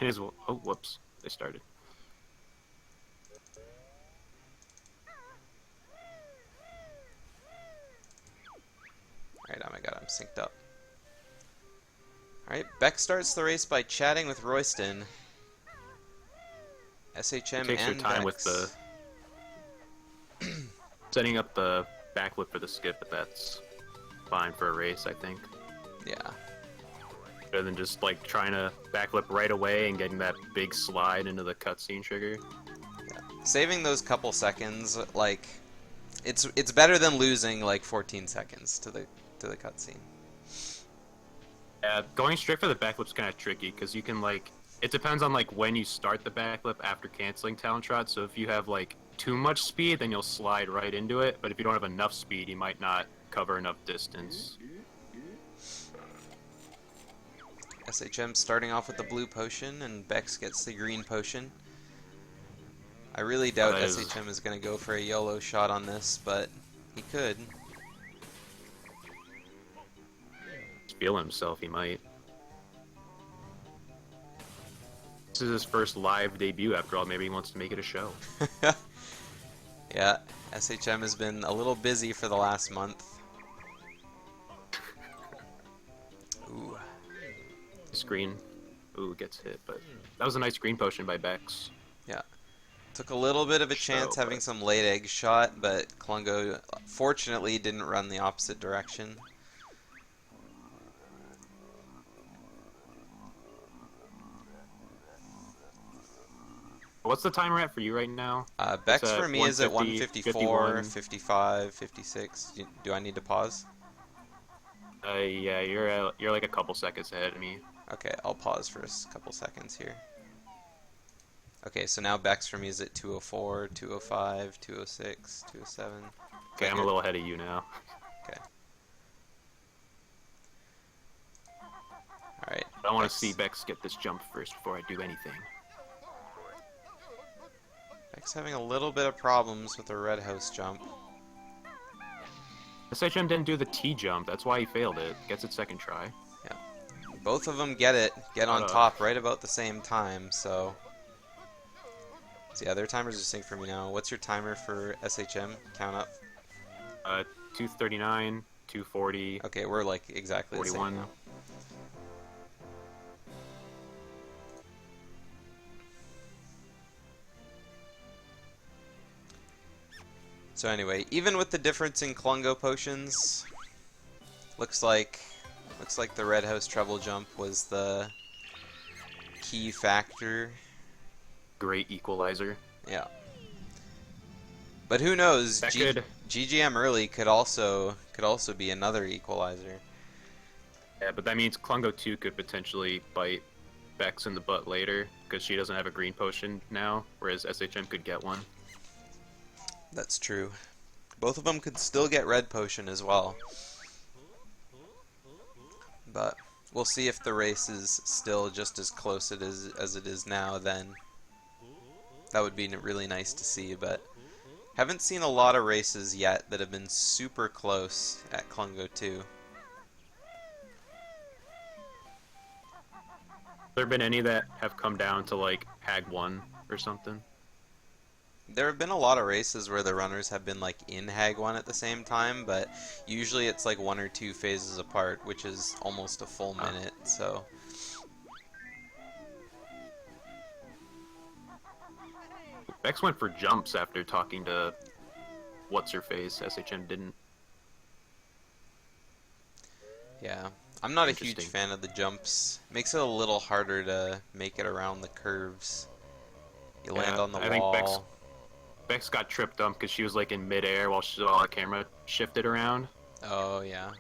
Might as well. Oh, whoops. They started. Alright, oh my god, I'm synced up. Alright, Beck starts the race by chatting with Royston. SHM Takes her and time with Bex. the setting up the backflip for the skip, but that's fine for a race, I think. Yeah. Better than just like trying to backflip right away and getting that big slide into the cutscene trigger. Yeah. Saving those couple seconds, like, it's better than losing like 14 seconds to the cutscene. Yeah, going straight for the backflip's kind of tricky because you can like it depends on like when you start the backflip after canceling talent shot. So if you have like too much speed, then you'll slide right into it. But if you don't have enough speed, you might not cover enough distance. SHM starting off with the blue potion, and Bex gets the green potion. I really doubt SHM is going to go for a YOLO shot on this, but he could. He's feeling himself, he might. This is his first live debut after all. Maybe he wants to make it a show. Yeah, SHM has been a little busy for the last month. Ooh. Screen. Ooh, gets hit, but that was a nice green potion by Bex. Yeah. Took a little bit of a chance having some late egg shot, but Klungo fortunately didn't run the opposite direction. What's the timer at for you right now? Bex for me is at 154, 154, 55, 56. Do I need to pause? Yeah, you're like a couple seconds ahead of me. Okay, I'll pause for a couple seconds here. Okay, so now Bex for me is at 204, 205, 206, 207. Okay, I'm a little ahead of you now. Okay. Alright. I want to see Bex get this jump first before I do anything. Bex having a little bit of problems with the red house jump. SHM didn't do the T jump, that's why he failed it. Gets it second try. Yeah. Both of them get on top right about the same time, so... So yeah, their timers are synced for me now. What's your timer for SHM? Count up. 239, 240. Okay, we're like exactly 41. The same now. So anyway, even with the difference in Klungo potions, looks like the red house treble jump was the key factor. Great equalizer. Yeah. But who knows? GGM early could also be another equalizer. Yeah, but that means Klungo 2 could potentially bite Bex in the butt later because she doesn't have a green potion now, whereas SHM could get one. That's true. Both of them could still get red potion as well. But we'll see if the race is still just as close as it is now then. That would be really nice to see, but haven't seen a lot of races yet that have been super close at Klungo 2. There been any that have come down to like Hag 1 or something? There have been a lot of races where the runners have been like in Hag 1 at the same time, but usually it's like 1 or 2 phases apart, which is almost a full minute, so... Bex went for jumps after talking to what's-her-face. SHM didn't. Yeah, I'm not a huge fan of the jumps. Makes it a little harder to make it around the curves. You land on the wall. I think Bex got tripped up because she was like in midair while the camera shifted around. Oh, yeah.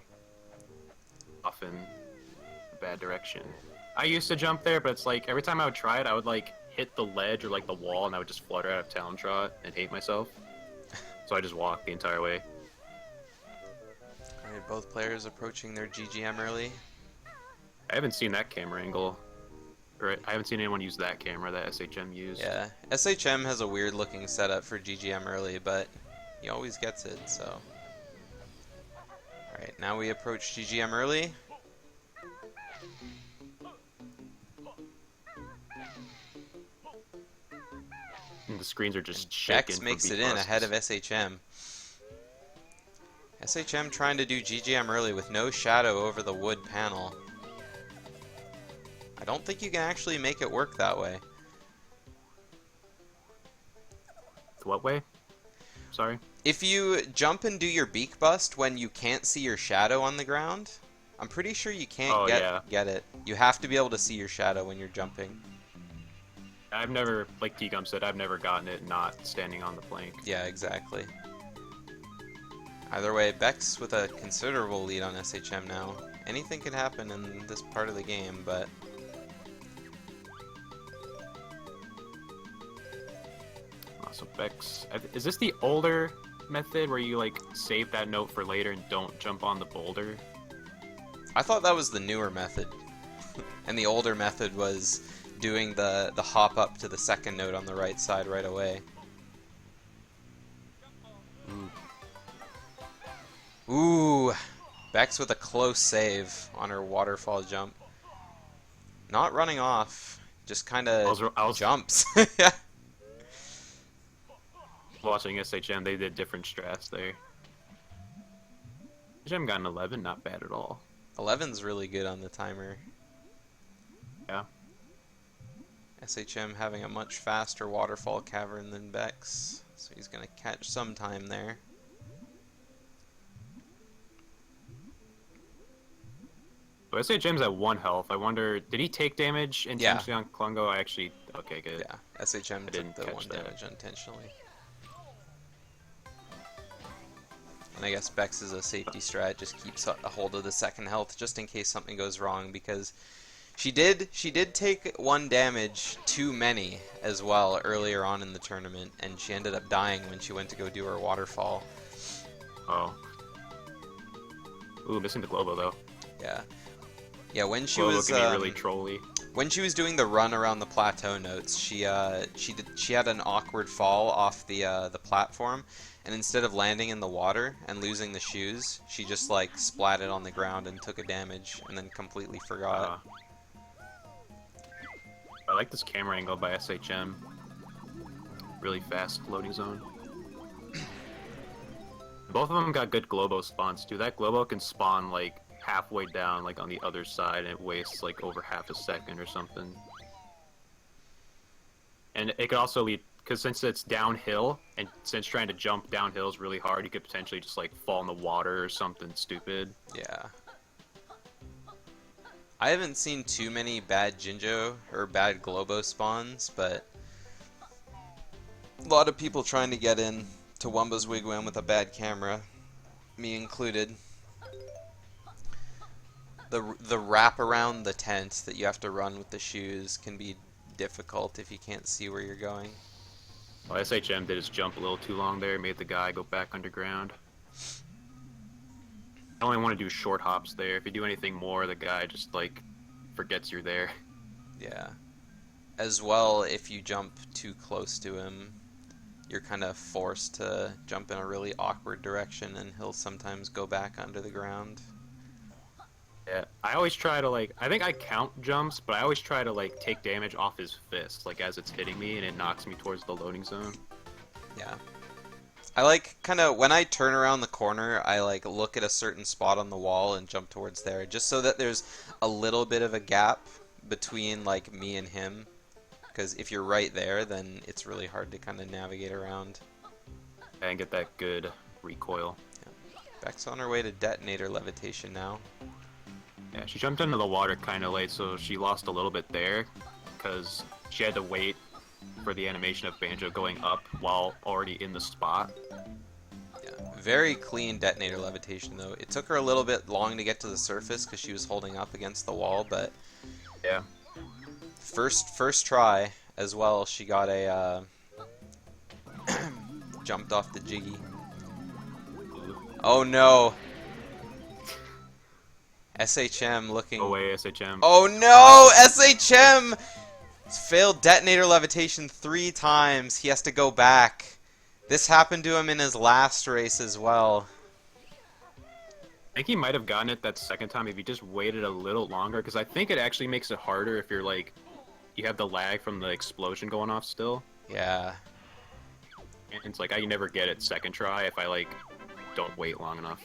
Off in a bad direction. I used to jump there, but it's like every time I would try it, I would like hit the ledge or like the wall and I would just flutter out of talent trot and hate myself. So I just walked the entire way. Alright, both players approaching their GGM early. I haven't seen that camera angle. Or I haven't seen anyone use that camera that SHM used. Yeah, SHM has a weird looking setup for GGM early, but he always gets it, so... Alright, now we approach GGM early. the screens are just And shaking. Bex from makes beat it in busts. ahead of SHM. SHM trying to do GGM early with no shadow over the wood panel. I don't think you can actually make it work that way. What way? Sorry. If you jump and do your beak bust when you can't see your shadow on the ground, I'm pretty sure you can't get it. You have to be able to see your shadow when you're jumping. I've never, like T-Gum said, I've never gotten it not standing on the plank. Yeah, exactly. Either way, Bex with a considerable lead on SHM now. Anything can happen in this part of the game, but... So Bex, is this the older method where you like save that note for later and don't jump on the boulder? I thought that was the newer method. And the older method was doing the hop up to the second note on the right side right away. Ooh, Bex with a close save on her waterfall jump. Not running off, just kind of jumps. Watching SHM, they did different strats there. SHM got an 11, not bad at all. 11's really good on the timer. Yeah. SHM having a much faster waterfall cavern than Bex, so he's going to catch some time there. So SHM's at 1 health. I wonder, did he take damage intentionally on Klungo? I actually, okay, good. Yeah, SHM took the 1 that. damage unintentionally. And I guess Bex is a safety strat, just keeps a hold of the second health just in case something goes wrong, because she did take 1 damage too many as well earlier on in the tournament, and she ended up dying when she went to go do her waterfall. Oh. Ooh, missing the Globo though. Yeah. Yeah, when she Globo was can be really trolly. when she was doing the run around the plateau notes, she had an awkward fall off the platform, and instead of landing in the water and losing the shoes, she just like splatted on the ground and took a damage, and then completely forgot. I like this camera angle by SHM. Really fast loading zone. Both of them got good Globo spawns too. That Globo can spawn like halfway down, like on the other side, and it wastes like over half a second or something. And it could also lead, because since it's downhill, and since trying to jump downhill is really hard, you could potentially just like fall in the water or something stupid. Yeah. I haven't seen too many bad Jinjo or bad Globo spawns, but a lot of people trying to get in to Wumba's Wigwam with a bad camera, me included. The wrap around the tent that you have to run with the shoes can be difficult if you can't see where you're going. Well, SHM did his jump a little too long there, made the guy go back underground. I only want to do short hops there. If you do anything more, the guy just like forgets you're there. Yeah. As well, if you jump too close to him, you're kind of forced to jump in a really awkward direction, and he'll sometimes go back under the ground. Yeah, I always try to like, I think I count jumps, but I always try to like take damage off his fist, like as it's hitting me, and it knocks me towards the loading zone. Yeah. I like kind of, when I turn around the corner, I like look at a certain spot on the wall and jump towards there, just so that there's a little bit of a gap between like me and him, because if you're right there, then it's really hard to kind of navigate around. And get that good recoil. Yeah. Beck's on her way to detonator levitation now. Yeah, she jumped into the water kind of late, so she lost a little bit there, because she had to wait for the animation of Banjo going up while already in the spot. Yeah, very clean detonator levitation though. It took her a little bit long to get to the surface because she was holding up against the wall, but yeah, first try as well. She got a jumped off the jiggy. Oh no! SHM looking. away SHM. Oh no! SHM failed detonator levitation 3 times. He has to go back. This happened to him in his last race as well. I think he might have gotten it that second time if he just waited a little longer, because I think it actually makes it harder if you're like, you have the lag from the explosion going off still. Yeah. It's like I never get it second try if I like don't wait long enough.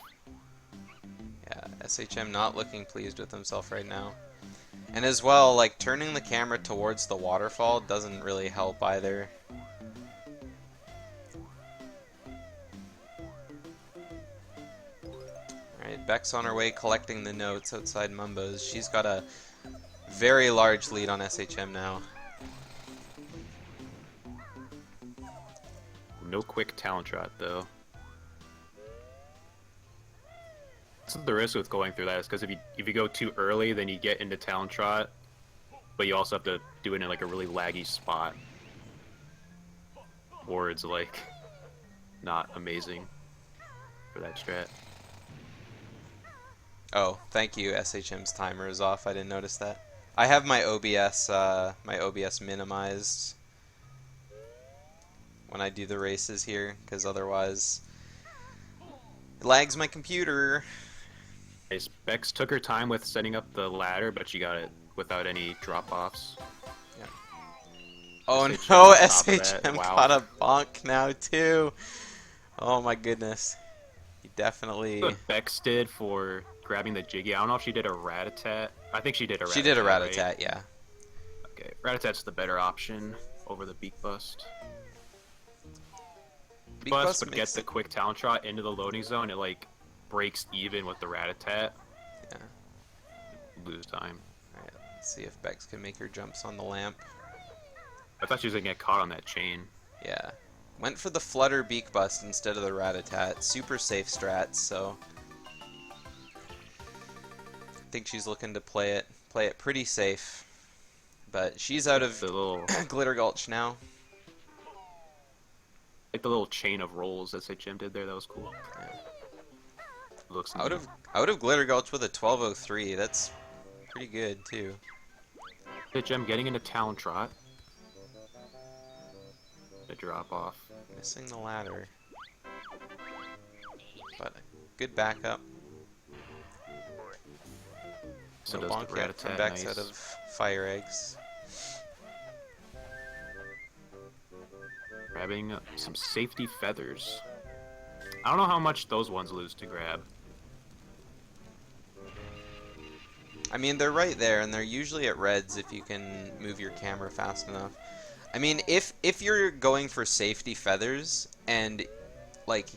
Yeah, SHM not looking pleased with himself right now. And as well, like, turning the camera towards the waterfall doesn't really help either. Alright, Beck's on her way collecting the notes outside Mumbo's. She's got a very large lead on SHM now. No quick talent shot though. That's the risk with going through that is because if you go too early, then you get into talent shot, but you also have to do it in like a really laggy spot, or it's like not amazing for that strat. Oh, thank you. SHM's timer is off. I didn't notice that. I have my OBS minimized when I do the races here, because otherwise it lags my computer. Bex took her time with setting up the ladder, but she got it without any drop-offs. Yeah. Oh SHM no, on top of SHM that. Wow. got a bonk now too. Oh my goodness. He definitely... What Bex did for grabbing the Jiggy. I don't know if she did a Rat-a-tat. I think she did a Rat-a-tat. She did a right? Rat-a-tat, yeah. Okay, Rat-a-tat's the better option over the Beak Bust. Beak Bust, Bust but gets the quick talent shot into the loading zone. It like breaks even with the Rat-a-tat. Yeah. Lose time. Alright, let's see if Bex can make her jumps on the lamp. I thought she was gonna get caught on that chain. Yeah. Went for the Flutter Beak Bust instead of the Rat-a-tat. Super safe strats, so I think she's looking to play it pretty safe. But she's out of The little, Glitter Gulch now. like the little chain of rolls that SHM did there. That was cool. Yeah. Looks Out neat. of Glitter Gulch with a 1203. That's pretty good too. SHM getting into talent trot. The drop off. Missing the ladder. But a good backup. So No does bonk the yet from Rat-a-tat. Bex Nice. out of Fire Eggs. Grabbing some safety feathers. I don't know how much those ones lose to grab. I mean, they're right there, and they're usually at reds if you can move your camera fast enough. I mean, if you're going for safety feathers, and, like,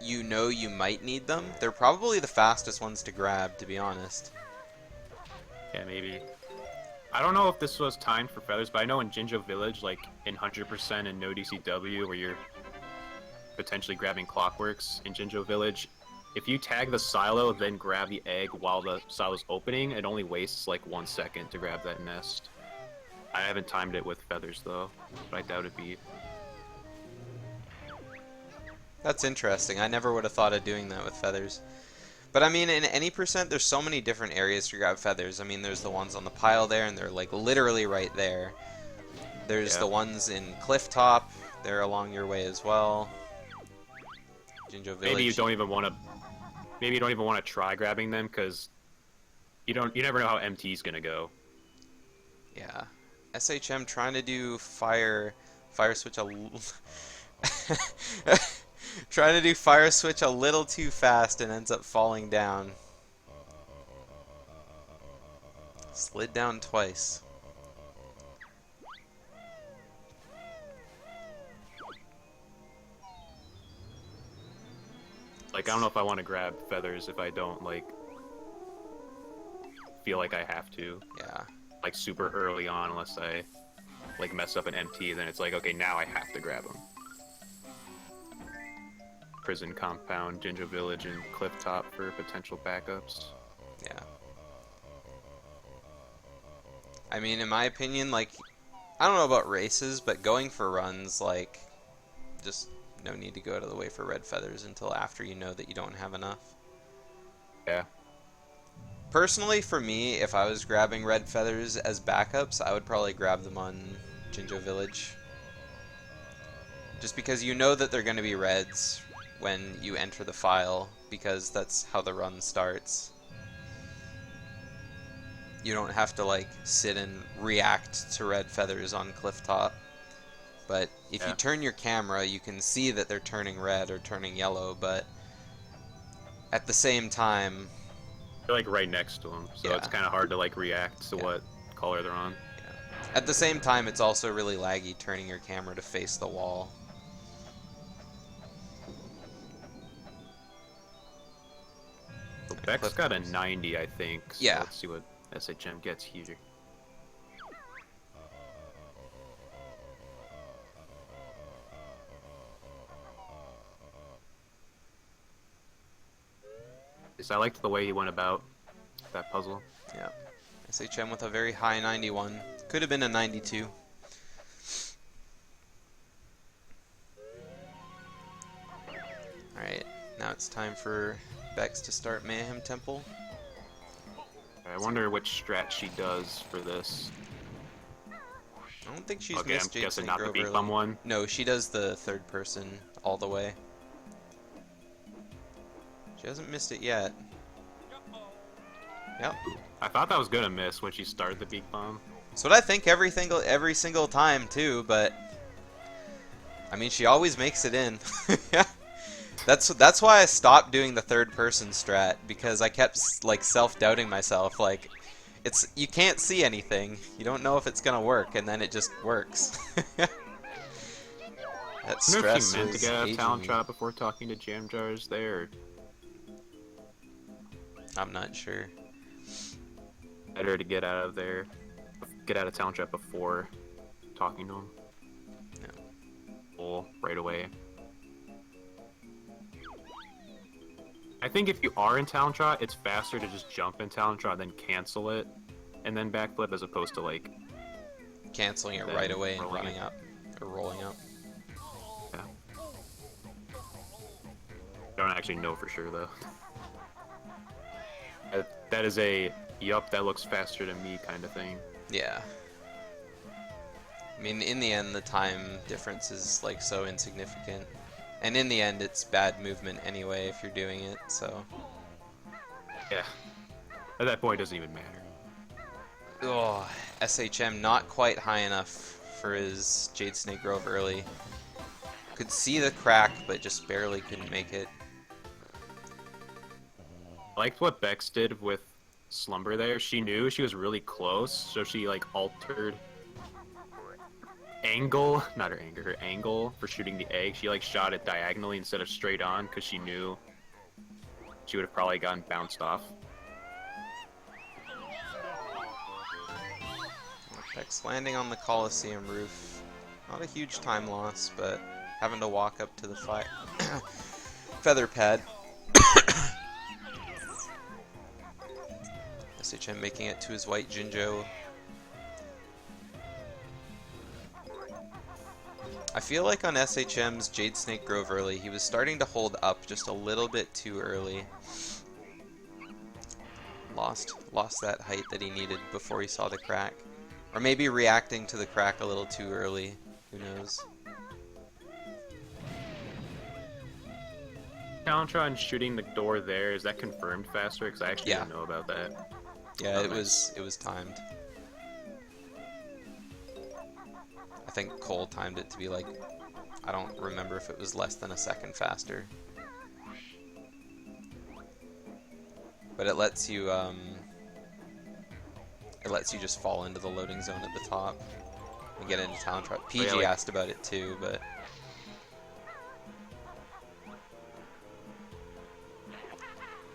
you know you might need them, they're probably the fastest ones to grab, to be honest. Yeah, maybe. I don't know if this was timed for feathers, but I know in Jinjo Village, like in 100% and no DCW, where you're potentially grabbing Clockworks in Jinjo Village, if you tag the silo, then grab the egg while the silo's opening, it only wastes like 1 second to grab that nest. I haven't timed it with feathers though, but I doubt it'd be. That's interesting. I never would have thought of doing that with feathers. But I mean, in any percent, there's so many different areas to grab feathers. I mean, there's the ones on the pile there, and they're like literally right there. There's the ones in Cliff Top. They're along your way as well. Jinjo Village. Maybe you don't even want to. Maybe you don't even want to try grabbing them because you never know how MT's gonna go. Yeah. SHM trying to do fire switch trying to do fire switch a little too fast and ends up falling down. Slid down twice. Like, I don't know if I want to grab feathers if I don't, like, feel like I have to. Yeah. Like, super early on, unless I, like, mess up an MT, then it's like, okay, now I have to grab them. Prison Compound, Jinjo Village, and Cliff Top for potential backups. Yeah. I mean, in my opinion, like, I don't know about races, but going for runs, like, just no need to go out of the way for red feathers until after you know that you don't have enough. Yeah. Personally, for me, if I was grabbing red feathers as backups, I would probably grab them on Jinjo Village. Just because you know that they're going to be reds when you enter the file, because that's how the run starts. You don't have to, like, sit and react to red feathers on Cliff Top. But if you turn your camera, you can see that they're turning red or turning yellow, but at the same time... They're like right next to them, so it's kind of hard to like react to what color they're on. Yeah. At the same time, it's also really laggy turning your camera to face the wall. So Bex got a 90, I think. So yeah. Let's see what SHM gets here. I liked the way he went about that puzzle. Yeah. SHM with a very high 91. Could have been a 92. Alright, now it's time for Bex to start Mayhem Temple. I wonder which strat she does for this. I don't think she's missed I'm guessing Jade not the Snake beat Grove bum early. one. No, she does the third person all the way. She hasn't missed it yet. Yep. I thought that was gonna miss when she started the beak bomb. That's what I think every single time too, but I mean she always makes it in. That's why I stopped doing the third person strat, because I kept like self-doubting myself, like you can't see anything, you don't know if it's gonna work, and then it just works. That stress she meant to was get out of aging talent me. shot before talking to Jam Jars there. Or I'm not sure. better to get out of there, get out of talent shot before talking to him. Yeah. Full right away. I think if you are in talent shot, it's faster to just jump in talent shot, then cancel it, and then backflip, as opposed to like Canceling it then right away and rolling running it. up or rolling up. Yeah. Don't actually know for sure though. That is a yup, that looks faster to me kind of thing. Yeah. I mean, in the end, the time difference is like so insignificant. And in the end, it's bad movement anyway if you're doing it, so... Yeah. At that point, it doesn't even matter. Oh, SHM not quite high enough for his Jade Snake Grove early. Could see the crack, but just barely couldn't make it. I liked what Bex did with Slumber there. She knew she was really close, so she like altered angle, not her anger, her angle for shooting the egg. She like shot it diagonally instead of straight on, because she knew she would have probably gotten bounced off. Bex landing on the Coliseum roof. Not a huge time loss, but having to walk up to the feather pad. SHM making it to his white Jinjo. I feel like on SHM's Jade Snake Grove early, he was starting to hold up just a little bit too early. Lost that height that he needed before he saw the crack. Or maybe reacting to the crack a little too early. Who knows? Talentron shooting the door there, is that confirmed faster? Because I actually didn't know about that. Yeah, it was timed. I think Cole timed it to be like, I don't remember if it was less than a second faster. But it lets you just fall into the loading zone at the top and get into talent trap. PG asked about it too, but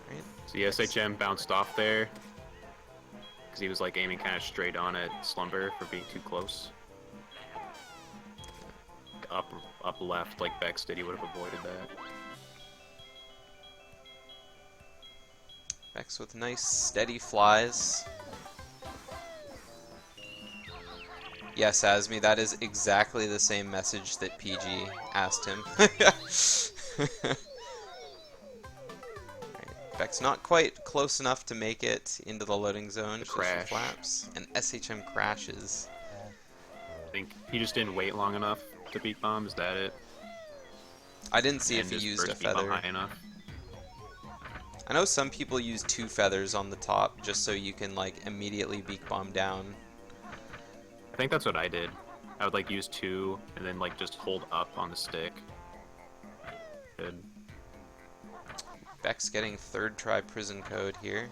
right. So the SHM bounced off there because he was like aiming kind of straight on at Slumber for being too close. Up left like Bex did, he would have avoided that. Bex with nice steady flies. Yes, Asmi, that is exactly the same message that PG asked him. Right. Bex not quite close enough to make it into the loading zone. The So crash. she flaps, and SHM crashes. I think he just didn't wait long enough to beat bomb. Is that it? I didn't see And if he his used a first beat bomb feather. high enough. I know some people use 2 feathers on the top just so you can like immediately beak bomb down. I think that's what I did. I would like use 2 and then like just hold up on the stick. Good. Bex getting 3rd try prison code here.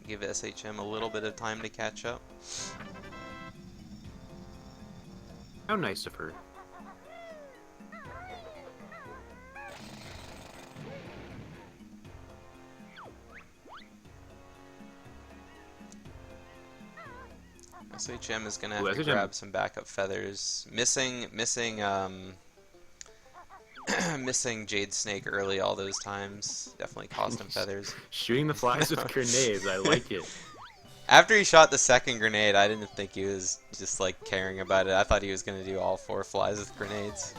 Give SHM a little bit of time to catch up. How nice of her. SHM is gonna have to grab some backup feathers. Missing Jade Snake early all those times. Definitely cost him feathers. Shooting the flies with grenades, I like it. After he shot the 2nd grenade, I didn't think he was just like caring about it. I thought he was gonna do all 4 flies with grenades.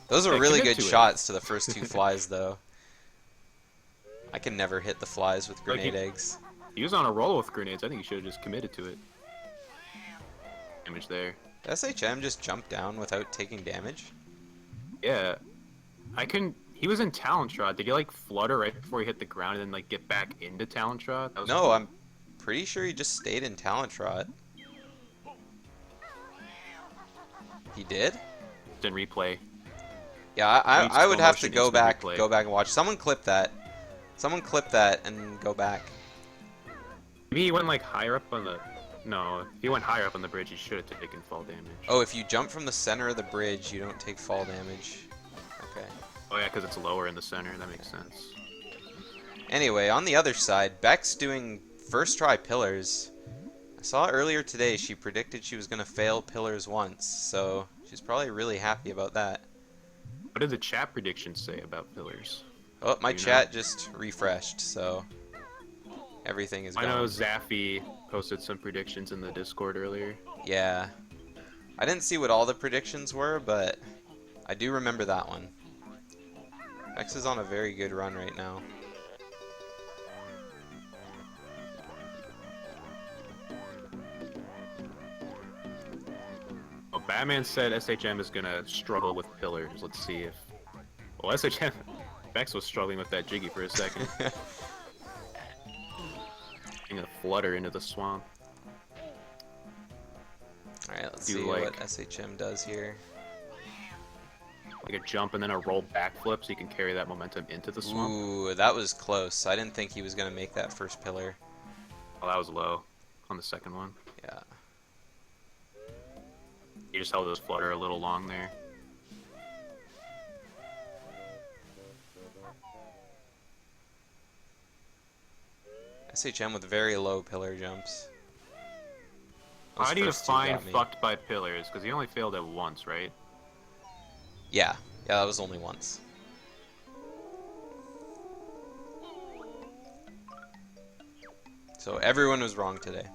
Those were really good shots to the first 2 flies though. I can never hit the flies with grenade eggs. He was on a roll with grenades. I think he should have just committed to it. Damage there. Did SHM just jump down without taking damage? Yeah. He was in Talon Shot. Did he like flutter right before he hit the ground and then like get back into Talon Shot? No, cool. I'm pretty sure he just stayed in Talon Trot. He did? Didn't replay. Yeah, I would have to go back and watch. Someone clip that. Someone clip that and go back. Maybe he went like higher up on the... No, if he went higher up on the bridge, he should have taken fall damage. Oh, if you jump from the center of the bridge, you don't take fall damage. Okay. Oh yeah, because it's lower in the center. That makes sense. Anyway, on the other side, Beck's doing 1st try pillars. I saw earlier today she predicted she was going to fail pillars once, so she's probably really happy about that. What did the chat predictions say about pillars? Oh, my chat just refreshed, so everything is gone. I know Zaffy posted some predictions in the Discord earlier. Yeah. I didn't see what all the predictions were, but I do remember that one. Bex is on a very good run right now. Well, Batman said SHM is going to struggle with pillars. Let's see if... Well, SHM... Bex was struggling with that Jiggy for a second. A flutter into the swamp. Alright, let's see what SHM does here. Like a jump and then a roll backflip so you can carry that momentum into the swamp. Ooh, that was close. I didn't think he was going to make that first pillar. Well, that was low on the second one. Yeah. You just held his flutter a little long there. SHM with very low pillar jumps. How do you define fucked by pillars? Because he only failed it once, right? Yeah. Yeah, that was only once. So everyone was wrong today.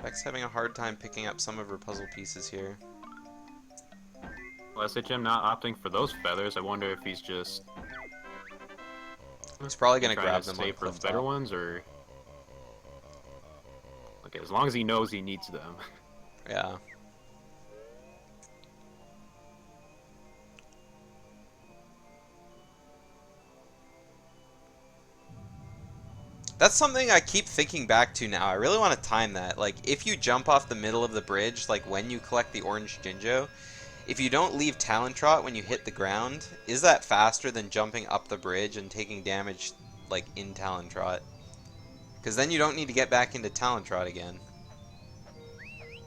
Beck's having a hard time picking up some of her puzzle pieces here. Well, SHM not opting for those feathers. I wonder if he's just... He's probably going to grab them on for better ones, or... Okay, as long as he knows he needs them. Yeah. That's something I keep thinking back to now. I really want to time that. Like, if you jump off the middle of the bridge, like when you collect the orange Jinjo, if you don't leave Talon Trot when you hit the ground, is that faster than jumping up the bridge and taking damage, like, in Talon Trot? Because then you don't need to get back into Talon Trot again.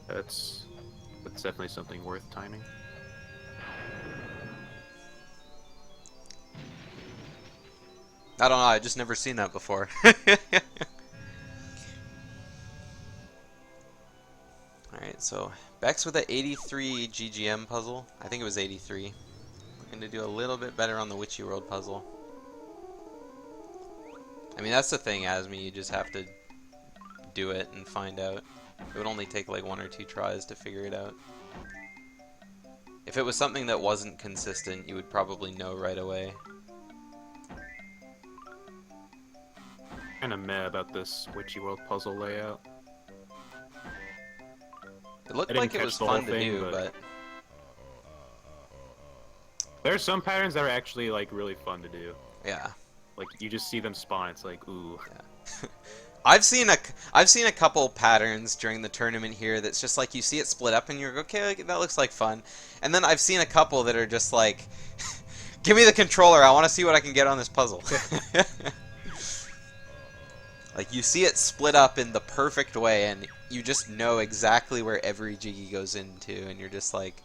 That's definitely something worth timing. I don't know, I've just never seen that before. Alright, so Bex with an 83 GGM puzzle. I think it was 83. Looking to do a little bit better on the Witchy World puzzle. I mean, that's the thing, Asmi, you just have to do it and find out. It would only take like 1 or 2 tries to figure it out. If it was something that wasn't consistent, you would probably know right away. Kinda meh about this Witchy World puzzle layout. It looked like it was fun to do, but... There are some patterns that are actually like really fun to do. Yeah. Like, you just see them spawn, it's like, ooh. Yeah. I've seen a couple patterns during the tournament here that's just like you see it split up and you're like, okay, like, that looks like fun. And then I've seen a couple that are just like, give me the controller, I want to see what I can get on this puzzle. Like you see it split up in the perfect way and you just know exactly where every jiggy goes into and you're just like,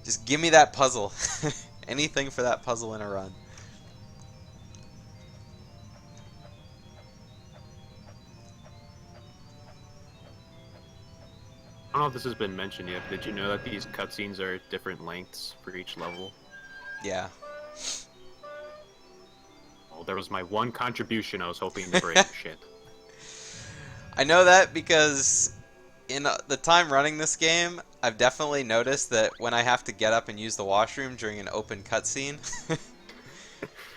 just give me that puzzle. Anything for that puzzle in a run. I don't know if this has been mentioned yet, but did you know that these cutscenes are different lengths for each level? Yeah. Well, there was my one contribution I was hoping to bring. Shit. I know that because in the time running this game, I've definitely noticed that when I have to get up and use the washroom during an open cutscene,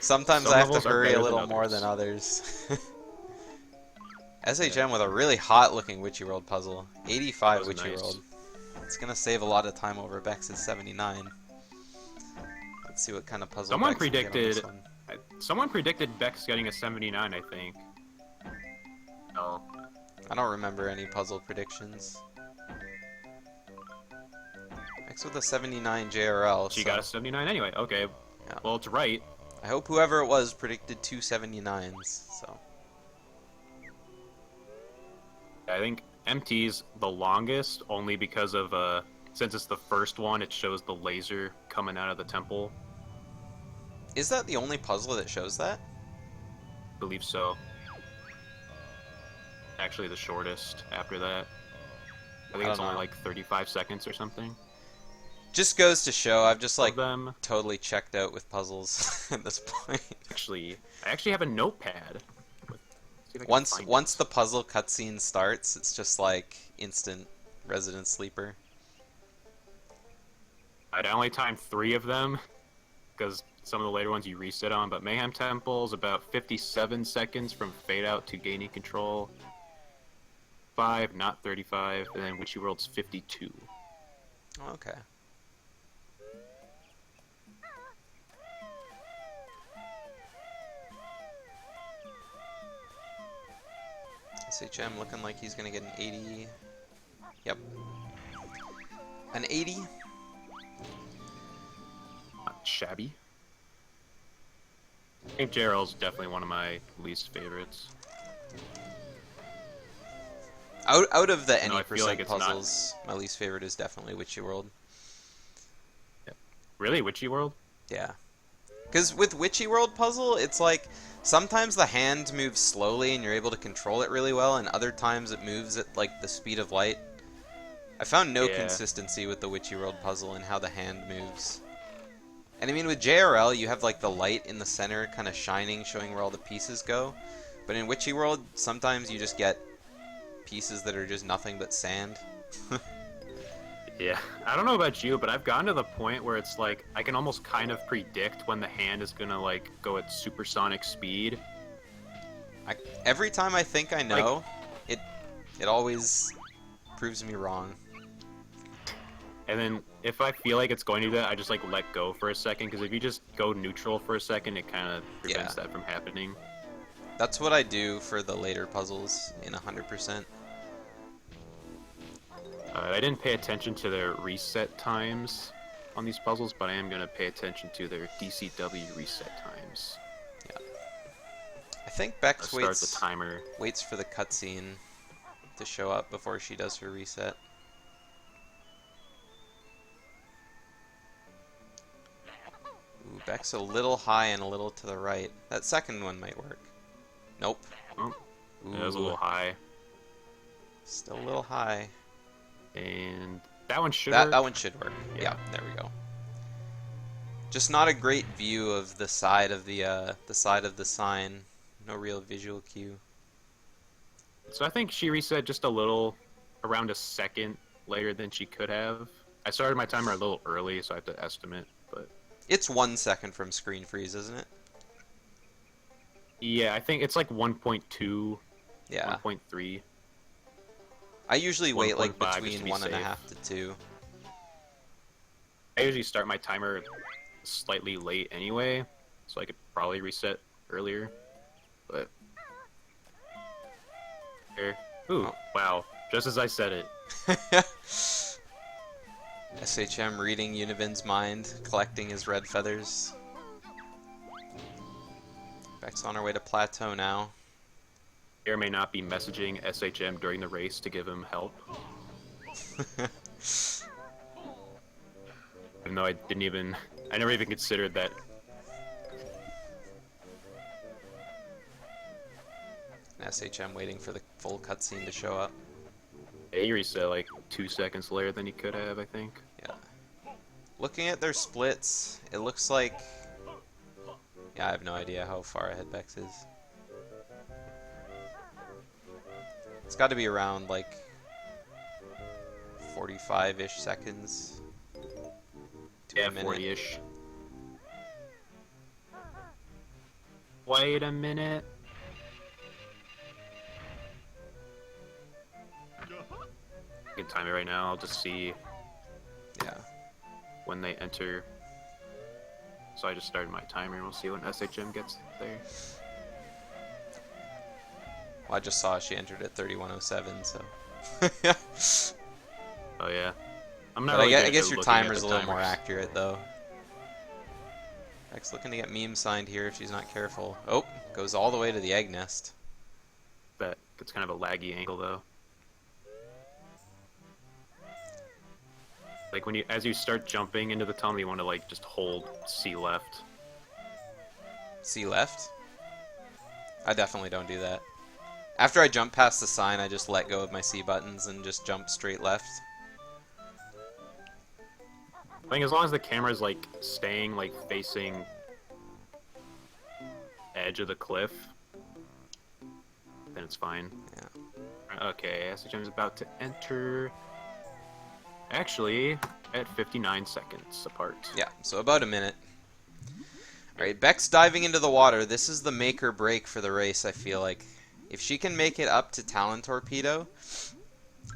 sometimes Some I have to levels are hurry a better little than more than others. others. SHM with a really hot looking Witchy World puzzle. 85 That was Witchy nice. World. It's going to save a lot of time over Bex's 79. Let's see what kind of puzzle Someone Bex can get on this predicted. one. Someone predicted Bex getting a 79, I think. Oh. I don't remember any puzzle predictions. Bex with a 79 JRL. She so got a 79 anyway. Okay. Yeah. Well, it's right. I hope whoever it was predicted two 79s. So I think MT's the longest, only because of since it's the first one, it shows the laser coming out of the temple. is that the only puzzle that shows that? I believe so. Actually, the shortest after that. I think I it's don't only know. like 35 seconds or something. Just goes to show I've just like Of them. totally checked out with puzzles at this point. I actually have a notepad. See if I can Once find once it. the puzzle cutscene starts, it's just like instant resident sleeper. I'd only timed 3 of them, because some of the later ones you reset on, but Mayhem Temple's about 57 seconds from fade out to gaining control. 5, not 35, and then Witchy World's 52. Okay. SHM looking like he's gonna get an 80. Yep. An 80. Not shabby. I think Gerald's definitely one of my least favorites. Out of the No, any I feel like percent it's not. puzzles, my least favorite is definitely Witchy World. Really? Witchy World? Yeah. Because with Witchy World puzzle, it's like sometimes the hand moves slowly and you're able to control it really well, and other times it moves at like the speed of light. I found no Yeah. consistency with the Witchy World puzzle and how the hand moves. And I mean, with JRL, you have like the light in the center kind of shining, showing where all the pieces go. But in Witchy World, sometimes you just get pieces that are just nothing but sand. Yeah. I don't know about you, but I've gotten to the point where it's like I can almost kind of predict when the hand is gonna like go at supersonic speed. Every time I think I know, it always proves me wrong. And then if I feel like it's going to do that, I just like let go for a second, because if you just go neutral for a second, it kind of prevents that from happening. That's what I do for the later puzzles in 100%. I didn't pay attention to their reset times on these puzzles, but I am going to pay attention to their DCW reset times. Yeah. I think Bex Start the timer. waits for the cutscene to show up before she does her reset. Ooh, Bex a little high and a little to the right. That second one might work. Nope. Oh, Ooh, that was a little high. still a little high. And that one should work. That one should work. Yeah, there we go. Just not a great view of the side of the sign. No real visual cue. So I think she reset just a little, around a second later than she could have. I started my timer a little early, so I have to estimate, but... It's 1 second from screen freeze, isn't it? Yeah, I think it's like 1.2, Yeah. 1.3. I usually wait like 1.5 just to between be 1.5 to 2. I usually start my timer slightly late anyway, so I could probably reset earlier, but... Here. Ooh, Oh. wow. Just as I said it. SHM reading Univin's mind, collecting his red feathers. Beck's on her way to plateau now. May or may not be messaging SHM during the race to give him help. Even though I never even considered that. SHM waiting for the full cutscene to show up. He reset like 2 seconds later than he could have, I think. Yeah. Looking at their splits, it looks like... Yeah, I have no idea how far ahead Bex is. It's got to be around like 45-ish seconds to Yeah, a minute. 40-ish. Wait a minute. I can time it right now. I'll just see Yeah. when they enter. So I just started my timer, and we'll see when SHM gets there. Well, I just saw she entered at 31:07, so. Oh yeah. I'm not But really I good guess at your looking at timer's the a little more timers. accurate, though. Beck's looking to get meme signed here if she's not careful. Oh, goes all the way to the egg nest. But it's kind of a laggy angle though. Like when as you start jumping into the tunnel, you want to like just hold C left. C left? I definitely don't do that. After I jump past the sign, I just let go of my C buttons and just jump straight left. I think as long as the camera's like staying like facing edge of the cliff, then it's fine. Yeah. Okay, SHM is about to enter. Actually, at 59 seconds apart. Yeah, so about a minute. Alright, Beck's diving into the water. This is the make or break for the race, I feel like. If she can make it up to Talon Torpedo,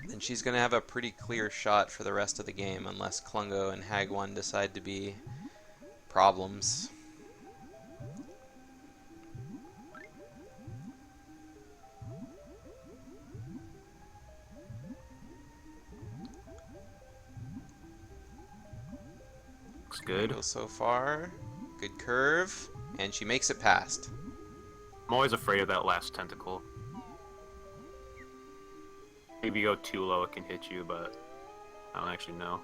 then she's going to have a pretty clear shot for the rest of the game, unless Klungo and Hag1 decide to be problems. Looks good. So far, good curve, and she makes it past. I'm always afraid of that last tentacle. Maybe you go too low, it can hit you, but I don't actually know.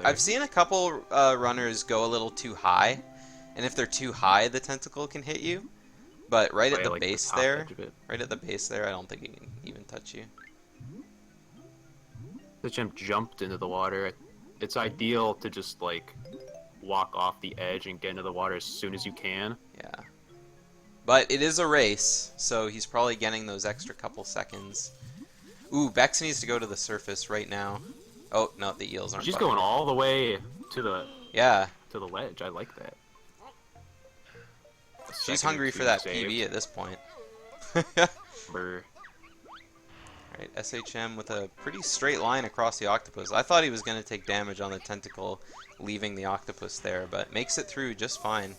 I've seen a couple runners go a little too high, and if they're too high, the tentacle can hit you. But right at the Like base top there, edge of it. right at the base there, I don't think it can even touch you. The chimp jumped into the water. It's ideal to just like walk off the edge and get into the water as soon as you can. Yeah. But it is a race, so he's probably getting those extra couple seconds. Ooh, Bex needs to go to the surface right now. Oh, no, the eels aren't. She's bucking. going all the way to the ledge. I like that. She's hungry for that PB at this point. Alright, SHM with a pretty straight line across the octopus. I thought he was going to take damage on the tentacle leaving the octopus there, but makes it through just fine.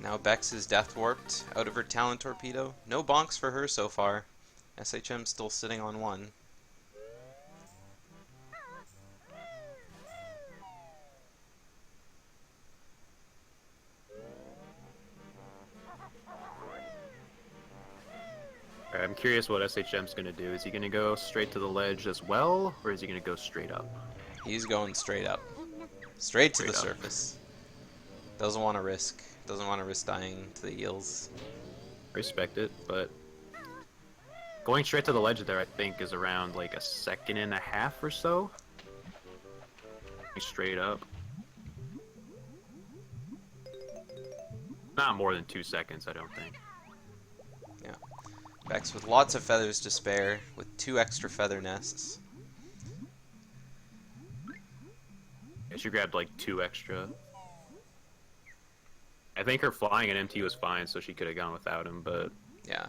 Now Bex is death warped out of her Talon Torpedo. No bonks for her so far. SHM still sitting on one. I'm curious what SHM's going to do. Is he going to go straight to the ledge as well, or is he going to go straight up? He's going straight up. Straight to the Straight up. surface. Doesn't want to risk. Doesn't want to risk dying to the eels. Respect it, but going straight to the ledge there, I think, is around like a second and a half or so. Straight up. Not more than 2 seconds, I don't think. Yeah. Bex with lots of feathers to spare, with 2 extra feather nests. Yeah, she grabbed like 2 extra. I think her flying at MT was fine, so she could have gone without him, but... Yeah.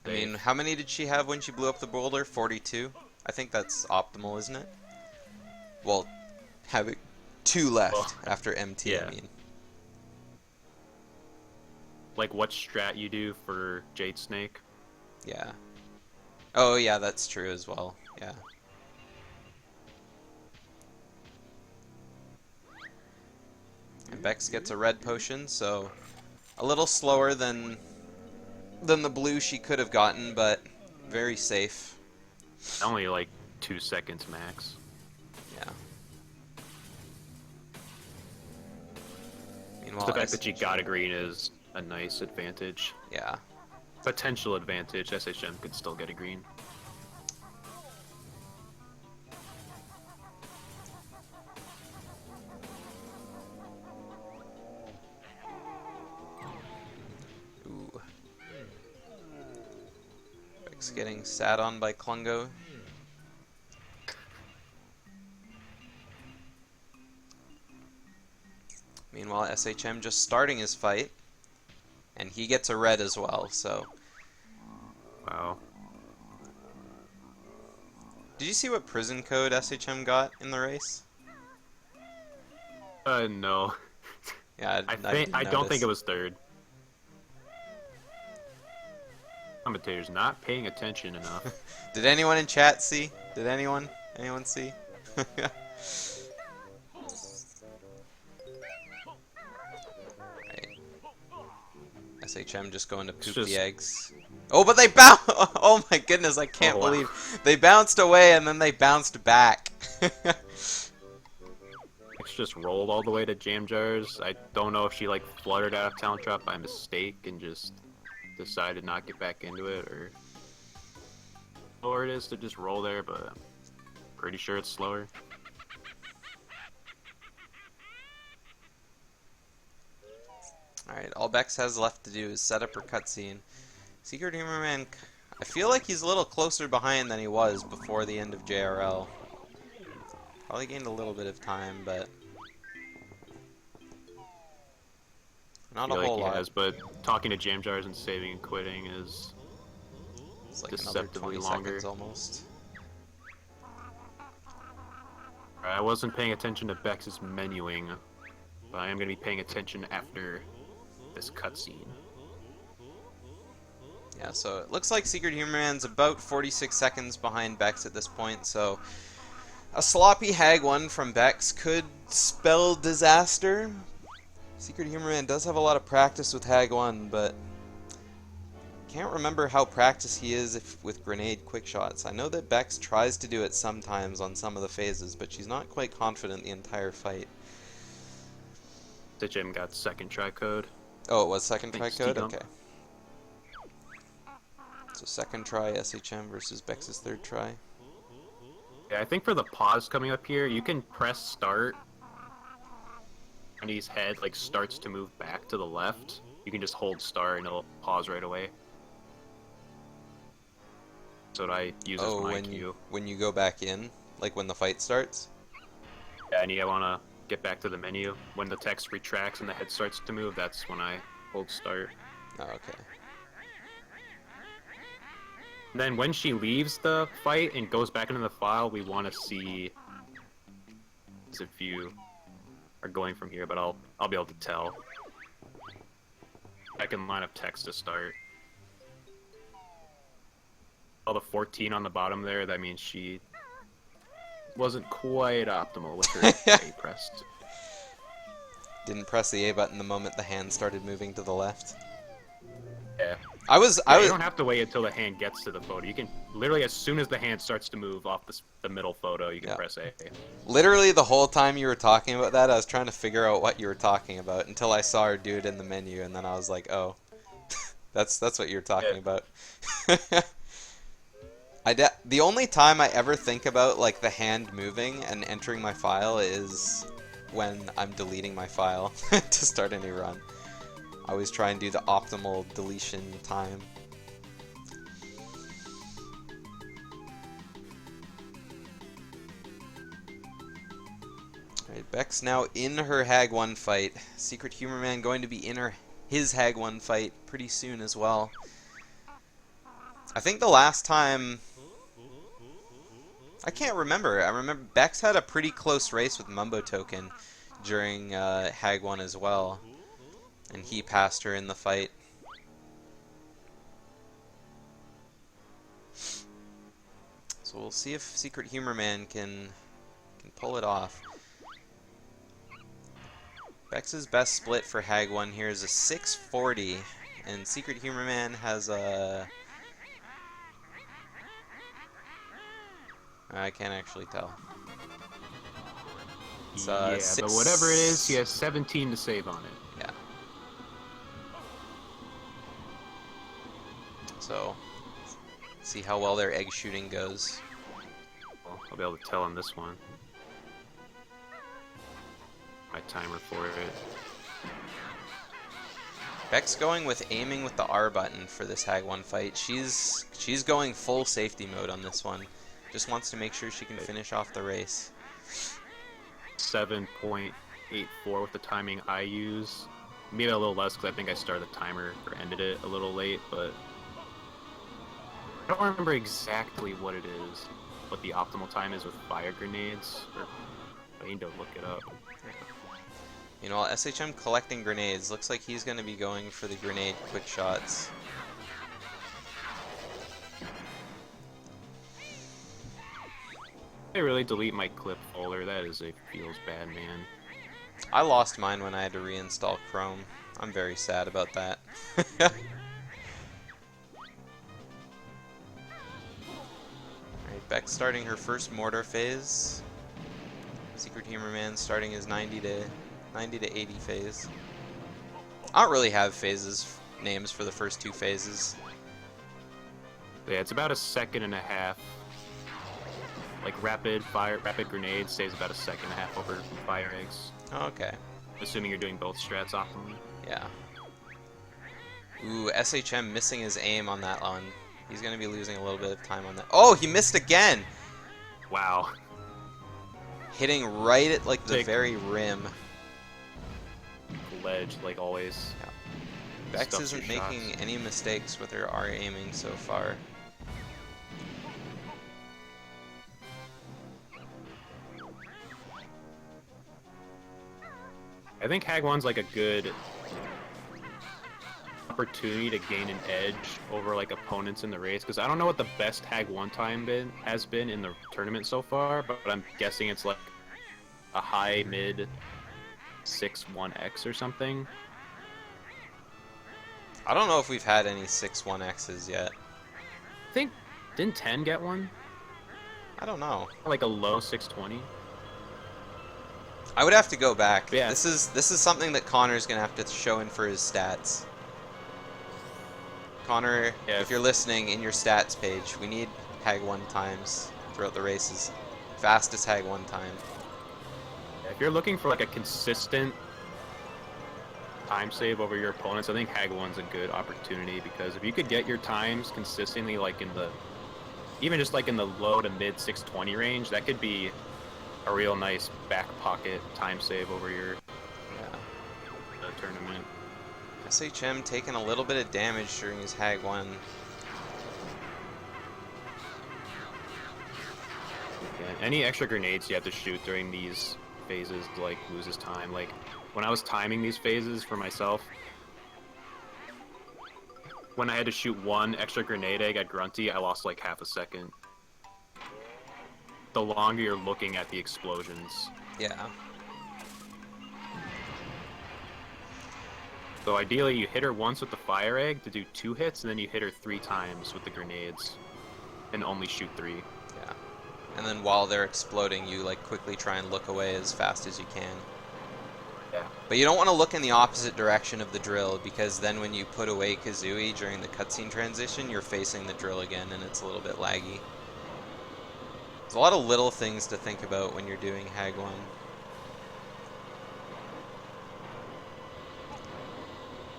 I mean, how many did she have when she blew up the boulder? 42? I think that's optimal, isn't it? Well, having 2 left after MT, yeah. I mean. like what strat you do for Jade Snake. Yeah. Oh, yeah, that's true as well. Yeah. And Bex gets a red potion, so a little slower than the blue she could have gotten, but very safe. Only like 2 seconds max. Yeah. The fact that she got a green is a nice advantage. Yeah. Potential advantage. SHM could still get a green. Ooh. Bex getting sat on by Klungo. Meanwhile, SHM just starting his fight. And he gets a red as well, so... Wow. Did you see what prison code SHM got in the race? No. Yeah, I don't think it was third. Commentators not paying attention enough. Did anyone in chat see? Did anyone see? Right. SHM just going to poop the eggs. Oh, but they bounced! Oh my goodness, I can't believe they bounced away and then they bounced back. It's just rolled all the way to Jam Jars. I don't know if she like fluttered out of Talent Drop by mistake and just decided not to get back into it, or it is to just roll there, but I'm pretty sure it's slower. Alright, all Bex has left to do is set up her cutscene. SecretHumorMan, I feel like he's a little closer behind than he was before the end of JRL. Probably gained a little bit of time, but not a whole lot. Has, but talking to Jam Jars and saving and quitting is It's like deceptively another 20 longer. seconds almost. I wasn't paying attention to Bex's menuing, but I am going to be paying attention after this cutscene. Yeah, so it looks like SecretHumorMan's about 46 seconds behind Bex at this point, so a sloppy Hag 1 from Bex could spell disaster. SecretHumorMan does have a lot of practice with Hag 1, but can't remember how practiced he is with grenade quick shots. I know that Bex tries to do it sometimes on some of the phases, but she's not quite confident the entire fight. The Jim got second try code. Oh, it was second try Thanks, code? T-Gump. Okay. So second try SHM versus Bex's third try. Yeah, I think for the pause coming up here, you can press start. And his head like starts to move back to the left. You can just hold start and it'll pause right away. So what I use as my cue. When you go back in, like when the fight starts? Yeah, and you want to get back to the menu. When the text retracts and the head starts to move, that's when I hold start. Oh, okay. And then when she leaves the fight and goes back into the file, we want to see if you are going from here, but I'll be able to tell. I can line up text to start. All the 14 on the bottom there, that means she wasn't quite optimal with her A pressed. Didn't press the A button the moment the hand started moving to the left. Yeah. You don't have to wait until the hand gets to the photo. You can literally, as soon as the hand starts to move off the middle photo, you can press A. Literally the whole time you were talking about that, I was trying to figure out what you were talking about until I saw her do it in the menu, and then I was like, oh, that's what you're talking about. The only time I ever think about like the hand moving and entering my file is when I'm deleting my file to start a new run. I always try and do the optimal deletion time. Alright, Bex now in her Hag 1 fight. SecretHumorMan going to be in his Hag 1 fight pretty soon as well. I think the last time... I can't remember. I remember Bex had a pretty close race with Mumbo Token during Hag 1 as well. And he passed her in the fight. So we'll see if SecretHumorMan can pull it off. Bex's best split for Hag 1 here is a 640, and SecretHumorMan has a... I can't actually tell. It's, yeah, but whatever it is, he has 17 to save on it. Yeah. So, see how well their egg shooting goes. Well, I'll be able to tell on this one. My timer for it. Beck's going with aiming with the R button for this Hag 1 fight. She's going full safety mode on this one. Just wants to make sure she can finish off the race. 7.84 with the timing I use. Maybe a little less because I think I started the timer or ended it a little late, but I don't remember exactly what it is, what the optimal time is with fire grenades. I need to look it up. You know, while SHM collecting grenades, looks like he's going to be going for the grenade quick shots. I really delete my clip folder. That feels bad, man. I lost mine when I had to reinstall Chrome. I'm very sad about that. Alright, Beck's starting her first mortar phase. SecretHumorMan starting his 90 to 80 phase. I don't really have names for the first two phases. Yeah, it's about a second and a half. Like rapid grenade stays about a second and a half over fire eggs. Oh, okay. Assuming you're doing both strats optimally. Yeah. Ooh, SHM missing his aim on that one. He's gonna be losing a little bit of time on that. Oh, he missed again! Wow. Hitting right at like the very rim. Ledge, like always. Yeah. Bex isn't making any mistakes with her R aiming so far. I think Hag 1's like a good opportunity to gain an edge over like opponents in the race, because I don't know what the best Hag 1 time has been in the tournament so far, but I'm guessing it's like a high mid 6-1x or something. I don't know if we've had any 6-1x's yet. I think, didn't 10 get one? I don't know. Like a low 620? I would have to go back. Yeah. This is something that Connor's gonna have to show in for his stats. Connor, yeah, if you're listening, in your stats page, we need Hag 1 times throughout the races. Fastest Hag 1 time. If you're looking for like a consistent time save over your opponents, I think Hag 1's a good opportunity, because if you could get your times consistently like in the, even just like in the low to mid 620 range, that could be a real nice back pocket time save over your tournament. SHM taking a little bit of damage during his Hag 1. Yeah, any extra grenades you have to shoot during these phases like loses time. Like when I was timing these phases for myself, when I had to shoot one extra grenade egg at Grunty, I lost like half a second. The longer you're looking at the explosions. Yeah. So ideally you hit her once with the fire egg to do 2 hits, and then you hit her 3 times with the grenades and only shoot 3. Yeah. And then while they're exploding, you like quickly try and look away as fast as you can. Yeah. But you don't want to look in the opposite direction of the drill, because then when you put away Kazooie during the cutscene transition, you're facing the drill again and it's a little bit laggy. There's a lot of little things to think about when you're doing Hag 1.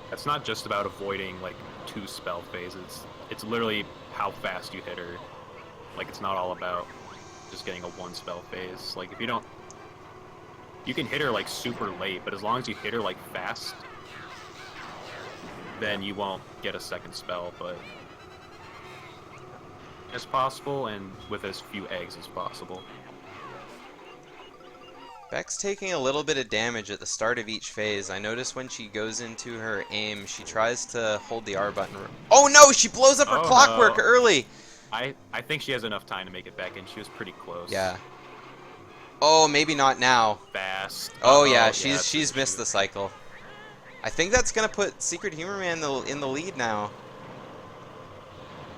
It's not just about avoiding like 2 spell phases. It's literally how fast you hit her. Like it's not all about just getting a 1 spell phase. Like if you don't, you can hit her like super late, but as long as you hit her like fast, then you won't get a second spell, but as possible and with as few eggs as possible. Beck's taking a little bit of damage at the start of each phase. I notice when she goes into her aim, she tries to hold the R button. Oh no, she blows up her clockwork early! I think she has enough time to make it back in. She was pretty close. Yeah. Oh, maybe not now. Fast. Oh yeah, Yeah, she's missed the cycle. I think that's gonna put SecretHumorMan in the lead now.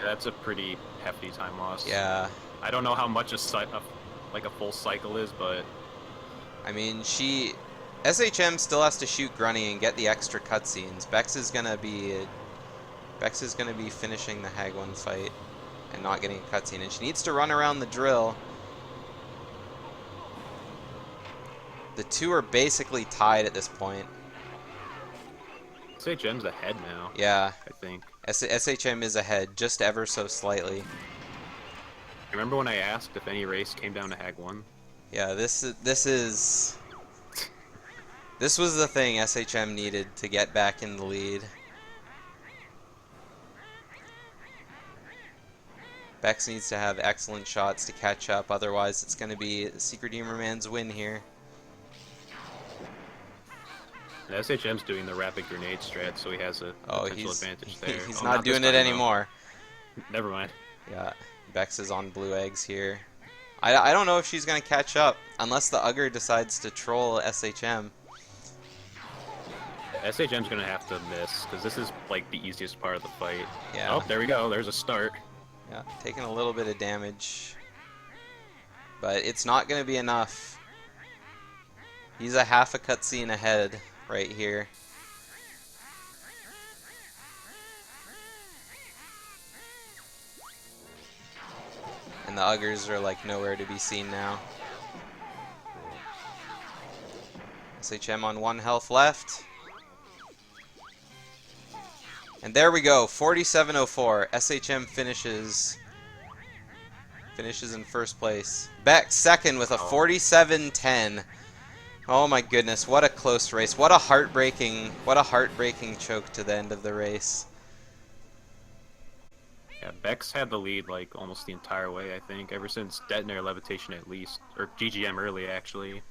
That's a pretty hefty time loss. Yeah. I don't know how much like a full cycle is, but I mean, SHM still has to shoot Grunny and get the extra cutscenes. Bex is gonna be finishing the Hag 1 fight and not getting a cutscene, and she needs to run around the drill. The two are basically tied at this point. SHM's ahead now. Yeah. I think. SHM is ahead, just ever so slightly. Remember when I asked if any race came down to Hag 1? Yeah, this was the thing SHM needed to get back in the lead. Bex needs to have excellent shots to catch up, otherwise it's going to be SecretHumorMan's win here. And SHM's doing the rapid grenade strat, so he has a potential advantage there. He's not doing it anymore. Never mind. Yeah, Bex is on blue eggs here. I don't know if she's going to catch up, unless the Ugger decides to troll SHM. SHM's going to have to miss, because this is like the easiest part of the fight. Yeah. Oh, there we go. There's a start. Yeah, taking a little bit of damage. But it's not going to be enough. He's a half a cutscene ahead right here. And the Uggers are like nowhere to be seen now. SHM on 1 health left. And there we go, 47:04. SHM finishes in first place. Beck second with a 47:10. Oh my goodness, what a close race. What a heartbreaking choke to the end of the race. Yeah, Bex had the lead like almost the entire way, I think, ever since Detonator Levitation at least, or GGM early actually.